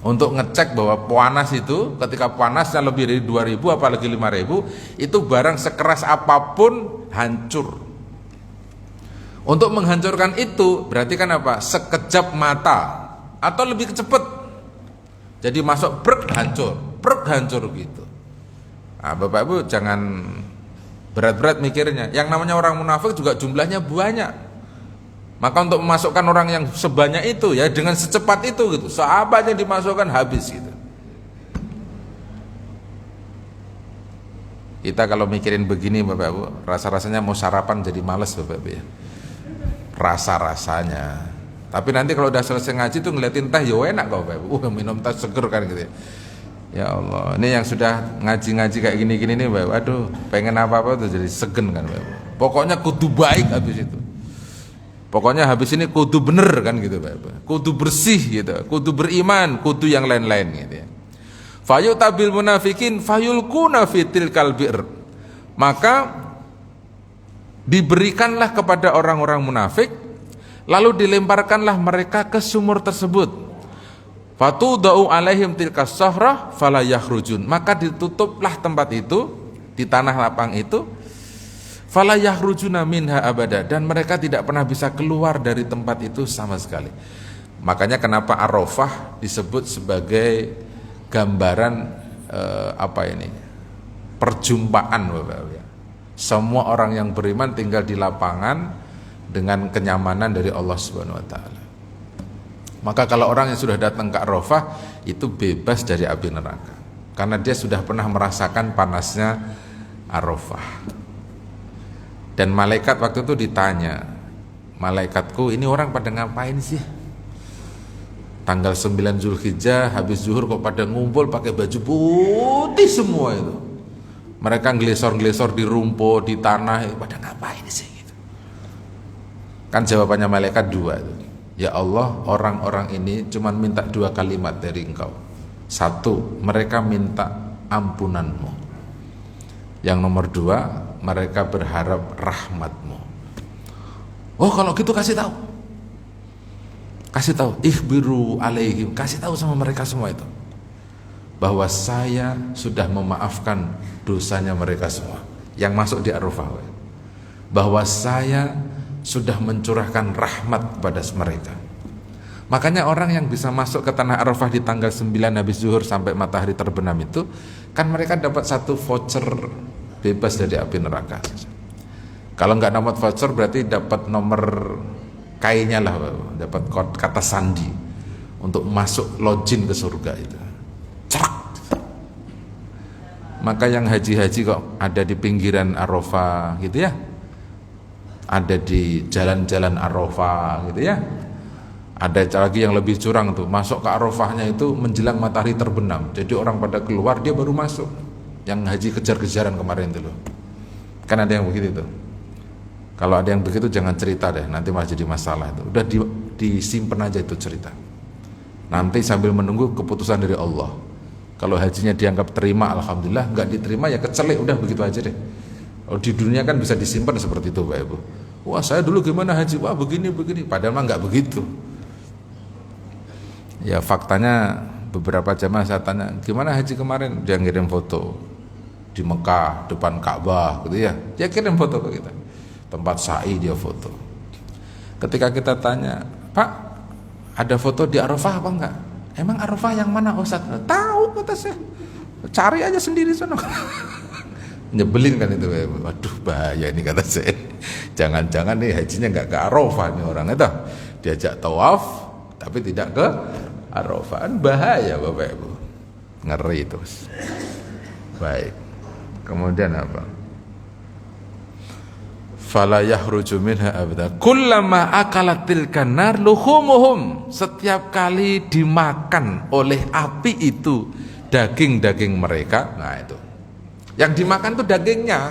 S1: Untuk ngecek bahwa panas itu, ketika panasnya lebih dari 2000 apalagi 5000, itu barang sekeras apapun hancur. Untuk menghancurkan itu berarti kan apa? Sekejap mata atau lebih cepat. Jadi masuk brek hancur gitu. Nah, Bapak Ibu jangan berat-berat mikirnya. Yang namanya orang munafik juga jumlahnya banyak. Maka untuk memasukkan orang yang sebanyak itu ya dengan secepat itu gitu. Apa yang dimasukkan habis gitu. Kita kalau mikirin begini Bapak Ibu, rasa-rasanya mau sarapan jadi males Bapak Ibu ya. Rasa-rasanya. Tapi nanti kalau udah selesai ngaji tuh ngeliatin teh ya enak kok Bapak Ibu. Minum teh seger kan gitu ya. Ya Allah, ini yang sudah ngaji-ngaji kayak gini-gini nih Bapak Ibu. Aduh, pengen apa-apa tuh jadi segen kan Bapak Ibu. Pokoknya kudu baik habis itu. Pokoknya habis ini kudu bener kan gitu Bapak Ibu. Kudu bersih gitu, kudu beriman, kudu yang lain-lain gitu ya. Fayutabil munafikin fayulquna fitil kalbir. Maka diberikanlah kepada orang-orang munafik, lalu dilemparkanlah mereka ke sumur tersebut. Fatudau alaihim tilkas sahrah fala yakhrujun. Maka ditutuplah tempat itu di tanah lapang itu, fala yakhrujuna minha abada, dan mereka tidak pernah bisa keluar dari tempat itu sama sekali. Makanya kenapa Arafah disebut sebagai gambaran perjumpaan Bapak ya. Semua orang yang beriman tinggal di lapangan dengan kenyamanan dari Allah Subhanahu wa taala. Maka kalau orang yang sudah datang ke Arafah itu bebas dari api neraka karena dia sudah pernah merasakan panasnya Arafah. Dan malaikat waktu itu ditanya, malaikatku ini orang pada ngapain sih? Tanggal 9 Zulhijjah habis zuhur kok pada ngumpul pakai baju putih semua itu. Mereka ngelesor-ngelesor di rumput, di tanah, pada ngapain sih gitu. Kan jawabannya malaikat dua itu. Ya Allah, orang-orang ini cuma minta dua kalimat dari engkau. Satu, mereka minta ampunanmu. Yang nomor dua, mereka berharap rahmatmu. Oh kalau gitu kasih tahu, ikhbiru alaihim, kasih tahu sama mereka semua itu bahwa saya sudah memaafkan dosanya mereka semua yang masuk di Arafah, bahwa saya sudah mencurahkan rahmat kepada mereka. Makanya orang yang bisa masuk ke tanah Arafah di tanggal 9 habis zuhur sampai matahari terbenam itu kan mereka dapat satu voucher bebas dari api neraka. Kalau nggak dapat voucher berarti dapat nomor kayaknya lah, dapat kata sandi untuk masuk login ke surga itu. Cerak. Maka yang haji-haji kok ada di pinggiran Arafah gitu ya, ada di jalan-jalan Arafah gitu ya. Ada lagi yang lebih curang tuh, masuk ke Arafahnya itu menjelang matahari terbenam. Jadi orang pada keluar, dia baru masuk. Yang haji kejar-kejaran kemarin itu loh. Kan ada yang begitu tuh. Kalau ada yang begitu jangan cerita deh, nanti malah jadi masalah itu. Udah disimpan aja itu cerita. Nanti sambil menunggu keputusan dari Allah. Kalau hajinya dianggap terima, alhamdulillah. Nggak diterima ya kecelek, udah begitu aja deh. Oh, di dunia kan bisa disimpan seperti itu Bapak Ibu. Wah saya dulu gimana haji, wah begini. Padahal mah nggak begitu. Ya faktanya beberapa jamaah saya tanya, gimana haji kemarin? Dia ngirim foto di Mekah depan Ka'bah gitu ya. Dia kirim foto ke kita. Tempat sa'i dia foto. Ketika kita tanya, Pak, ada foto di Arafah apa enggak? Emang Arafah yang mana Ustaz? Tahu kata saya. Cari aja sendiri sana. Nyebelin kan itu. Waduh bahaya ini kata saya. Jangan-jangan nih hajinya nggak ke Arafah nih orang itu. Diajak tawaf tapi tidak ke Arafah. Bahaya Bapak Ibu. Ngeri itu. Baik. Kemudian apa? Fala yahruju minha abada. Kullama akalat tilkan nar luhumuhum. Setiap kali dimakan oleh api itu daging-daging mereka. Nah itu. Yang dimakan itu dagingnya.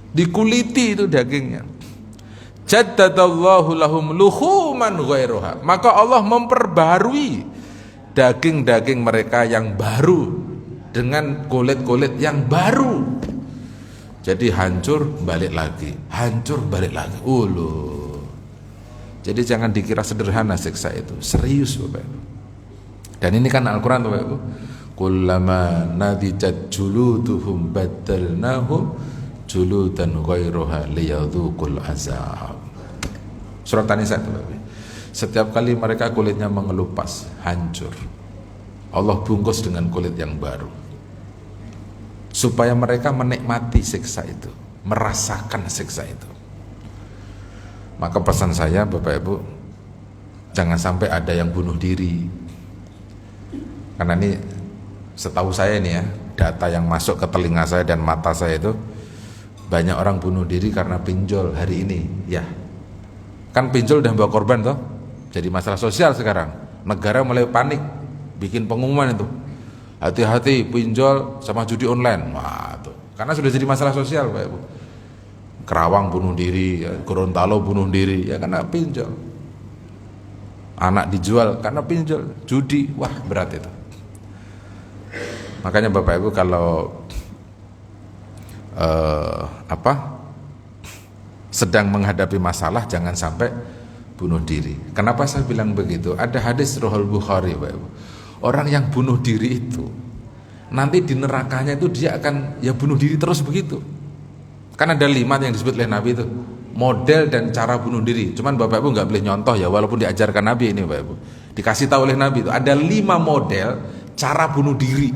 S1: Dikuliti itu dagingnya. Jaddadallahu lahum luhuman ghairuha. Maka Allah memperbarui daging-daging mereka yang baru dengan kulit-kulit yang baru. Jadi hancur balik lagi, hancur balik lagi. Loh. Jadi jangan dikira sederhana siksa itu, serius Bapak Ibu. Dan ini kan Al-Qur'an Bapak Ibu. Kullama nadijat juluduhum baddalnahum juludan ghairuha liyadzuqul azab. Surat An-Nisa itu Bapak Ibu. Setiap kali mereka kulitnya mengelupas, hancur, Allah bungkus dengan kulit yang baru supaya mereka menikmati siksa itu, merasakan siksa itu. Maka pesan saya Bapak Ibu, jangan sampai ada yang bunuh diri. Karena ini setahu saya ini ya, data yang masuk ke telinga saya dan mata saya itu, banyak orang bunuh diri karena pinjol hari ini. Ya, kan pinjol udah bawa korban toh, jadi masalah sosial sekarang. Negara mulai panik, bikin pengumuman itu, hati-hati pinjol sama judi online. Wah, tuh. Karena sudah jadi masalah sosial Pak Ibu. Kerawang bunuh diri, Gorontalo bunuh diri, ya karena pinjol. Anak dijual karena pinjol, judi, wah berat itu. Makanya Bapak Ibu kalau sedang menghadapi masalah jangan sampai bunuh diri. Kenapa saya bilang begitu? Ada hadis Sahih Bukhari Bapak Ibu. Orang yang bunuh diri itu nanti di nerakanya itu dia akan ya bunuh diri terus begitu. Kan ada 5 yang disebut oleh Nabi itu, model dan cara bunuh diri. Cuman Bapak Ibu nggak boleh nyontoh ya, walaupun diajarkan Nabi ini Bapak Ibu. Dikasih tahu oleh Nabi itu ada 5 model cara bunuh diri.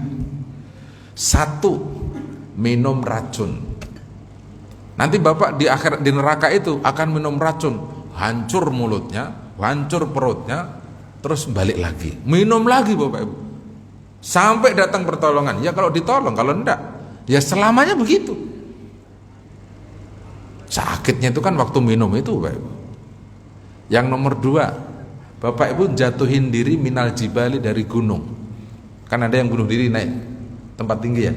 S1: 1, minum racun. Nanti Bapak di neraka itu akan minum racun, hancur mulutnya, hancur perutnya, terus balik lagi, minum lagi Bapak Ibu, sampai datang pertolongan. Ya kalau ditolong, kalau enggak, ya selamanya begitu. Sakitnya itu kan waktu minum itu Bapak Ibu. Yang nomor 2, Bapak Ibu jatuhin diri minal jibali dari gunung. Kan ada yang bunuh diri naik tempat tinggi ya.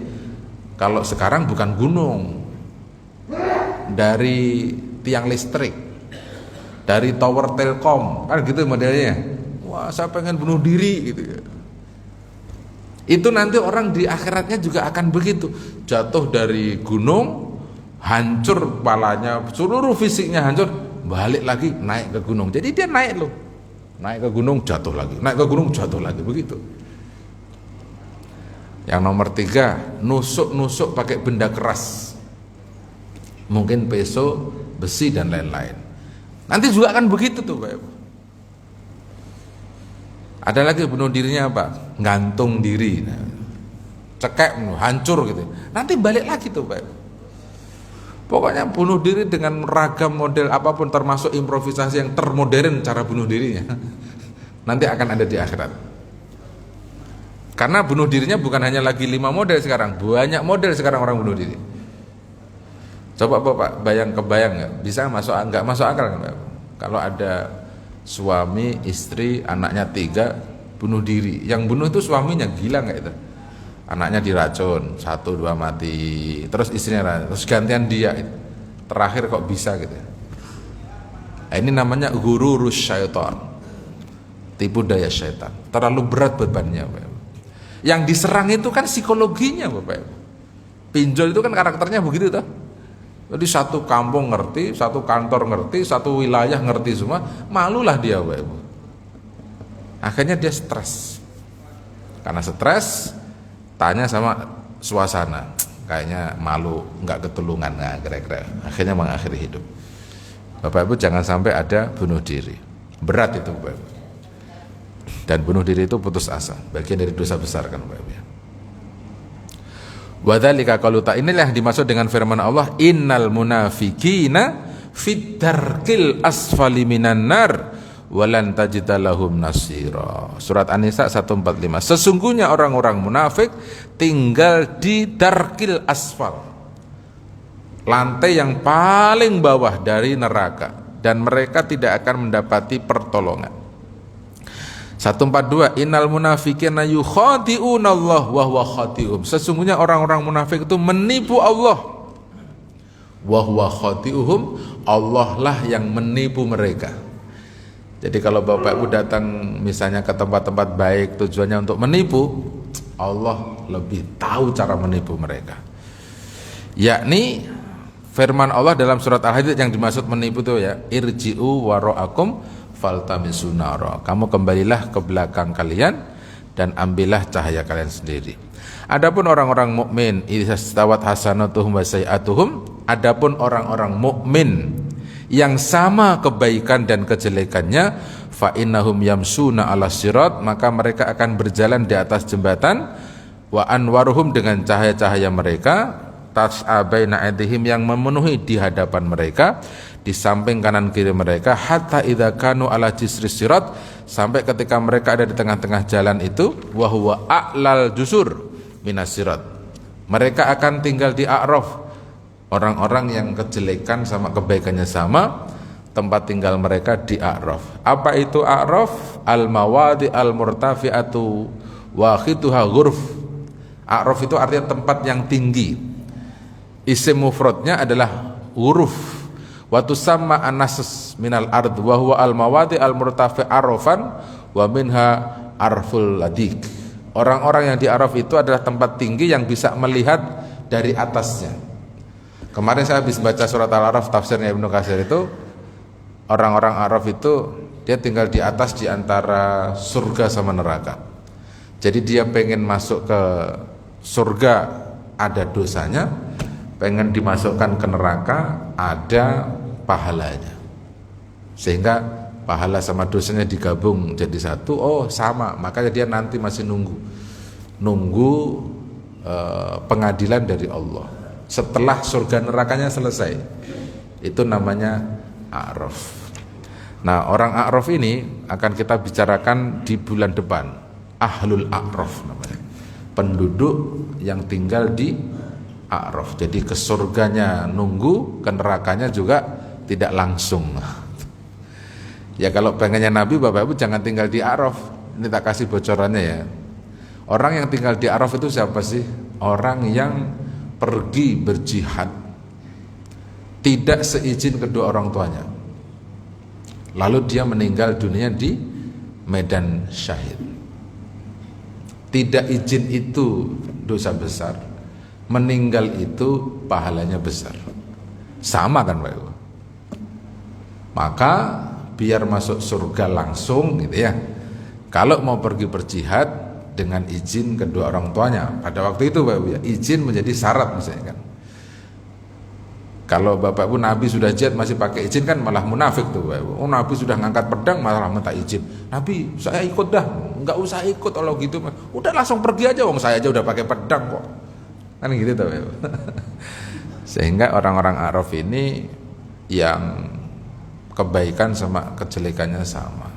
S1: Kalau sekarang bukan gunung, dari tiang listrik, dari tower Telkom, kan gitu modelnya. Wah saya pengen bunuh diri gitu ya. Itu nanti orang di akhiratnya juga akan begitu, jatuh dari gunung, hancur kepalanya, seluruh fisiknya hancur, balik lagi naik ke gunung. Jadi dia naik loh, naik ke gunung jatuh lagi, naik ke gunung jatuh lagi, begitu. Yang nomor 3, nusuk-nusuk pakai benda keras, mungkin peso, besi dan lain-lain. Nanti juga akan begitu tuh Pak Ibu. Ada lagi bunuh dirinya apa? Gantung diri, cekek, hancur gitu. Nanti balik lagi tuh Pak Ibu. Pokoknya bunuh diri dengan ragam model apapun, termasuk improvisasi yang termodern cara bunuh dirinya. Nanti akan ada di akhirat. Karena bunuh dirinya bukan hanya lagi 5 model sekarang, banyak model sekarang orang bunuh diri. Coba Bapak kebayang nggak? Bisa nggak masuk akal nggak? Kalau ada suami, istri, anaknya 3 bunuh diri, yang bunuh itu suaminya, gila nggak itu? Anaknya diracun, 1, 2 mati, terus istrinya, terus gantian dia, terakhir kok bisa gitu? Ini namanya ghururus syaitan, tipu daya syaitan, terlalu berat bebannya Bapak. Yang diserang itu kan psikologinya Bapak. Pinjol itu kan karakternya begitu toh. Jadi satu kampung ngerti, satu kantor ngerti, satu wilayah ngerti semua, malulah dia Bapak Ibu. Akhirnya dia stres. Karena stres, tanya sama suasana, kayaknya malu, nggak ketulungan, nah, kira-kira. Akhirnya mengakhiri hidup. Bapak Ibu jangan sampai ada bunuh diri. Berat itu Bapak Ibu. Dan bunuh diri itu putus asa, bagian dari dosa besar kan Bapak Ibu. Wadzalika qalu ta, inilah yang dimaksud dengan firman Allah, innal munafiqina fid darkil asfali minan nar walan tajida lahum nasira. Surat An-Nisa 145. Sesungguhnya orang-orang munafik tinggal di darkil asfal, lantai yang paling bawah dari neraka, dan mereka tidak akan mendapati pertolongan. 142, innal munafiqina yukhadi'una Allah wa huwa khadi'uhum. Sesungguhnya orang-orang munafik itu menipu Allah. Wa huwa khadi'uhum, Allah lah yang menipu mereka. Jadi kalau Bapak Ibu datang misalnya ke tempat-tempat baik tujuannya untuk menipu, Allah lebih tahu cara menipu mereka. Yakni firman Allah dalam surat Al-Hadid yang dimaksud menipu itu ya, irji'u wara'akum faltamisu nara. Kamu kembalilah ke belakang kalian dan ambillah cahaya kalian sendiri. Adapun orang-orang mukmin, istawat hasanatuhum wa sayi'atuhum, adapun orang-orang mukmin yang sama kebaikan dan kejelekannya, fa innahum yamsuna ala sirat, maka mereka akan berjalan di atas jembatan, wa anwaruhum, dengan cahaya-cahaya mereka, tas'a baina aydihim, yang memenuhi di hadapan mereka, di samping kanan kiri mereka, hatta idza kanu ala jisri sirat, sampai ketika mereka ada di tengah-tengah jalan itu, wa huwa a'lal jusur minas sirat, mereka akan tinggal di a'raf. Orang-orang yang kejelekan sama kebaikannya sama, tempat tinggal mereka di a'raf. Apa itu a'raf? Al-mawadi al-murtafi'atu wa khituha ghurf. A'raf itu artinya tempat yang tinggi. Isim mufradnya adalah huruf. Wa tusamma an-nas minal ard wa huwa al-mawadi al-murtafi' arafan wa minha arful ladik. Orang-orang yang di Araf itu adalah tempat tinggi yang bisa melihat dari atasnya. Kemarin saya habis baca surat Al-Araf, tafsirnya Ibnu Katsir itu, orang-orang Araf itu dia tinggal di atas di antara surga sama neraka. Jadi dia pengen masuk ke surga ada dosanya, pengen dimasukkan ke neraka ada pahalanya, sehingga pahala sama dosanya digabung jadi satu. Oh sama, makanya dia nanti masih nunggu pengadilan dari Allah setelah surga nerakanya selesai. Itu namanya A'raf. Nah, orang A'raf ini akan kita bicarakan di bulan depan. Ahlul A'raf namanya, penduduk yang tinggal di A'raf. Jadi ke surganya nunggu, ke nerakanya juga tidak langsung. Ya kalau pengennya Nabi, Bapak Ibu jangan tinggal di A'raf. Ini tak kasih bocorannya ya. Orang yang tinggal di A'raf itu siapa sih? Orang yang pergi berjihad tidak seizin kedua orang tuanya, lalu dia meninggal dunia di medan syahid. Tidak izin itu dosa besar, meninggal itu pahalanya besar. Sama kan Pak Ibu? Maka biar masuk surga langsung gitu ya, kalau mau pergi berjihad dengan izin kedua orang tuanya. Pada waktu itu Bapak Ibu ya, izin menjadi syarat misalnya kan. Kalau Bapak Ibu Nabi sudah jihad masih pakai izin kan malah munafik tuh Bapak Ibu. Oh Nabi sudah ngangkat pedang malah minta izin. Nabi saya ikut dah, enggak usah ikut kalau gitu. Udah langsung pergi aja, wong saya aja udah pakai pedang kok. Kan gitu tuh Bapak Ibu. Sehingga orang-orang Araf ini yang kebaikan sama kejelekannya sama.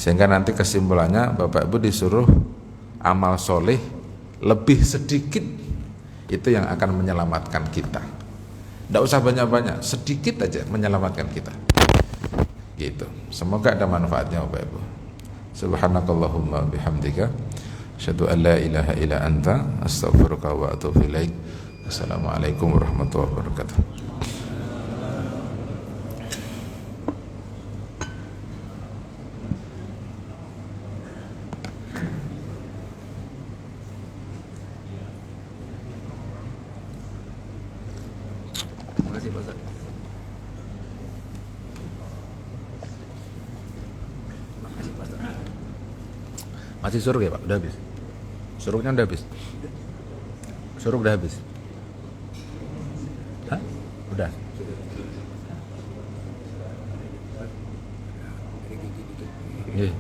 S1: Sehingga nanti kesimpulannya Bapak Ibu disuruh amal soleh lebih sedikit, itu yang akan menyelamatkan kita. Tidak usah banyak-banyak, sedikit aja menyelamatkan kita. Gitu. Semoga ada manfaatnya Bapak Ibu. Subhanakallahumma bihamdika, asyhadu an la ilaha illa anta, astaghfiruka wa atubu ilaik. Assalamualaikum warahmatullahi wabarakatuh. Masih suruk ya Pak? Udah habis? Suruknya udah habis? Suruk udah habis? Hah? Udah? Iya.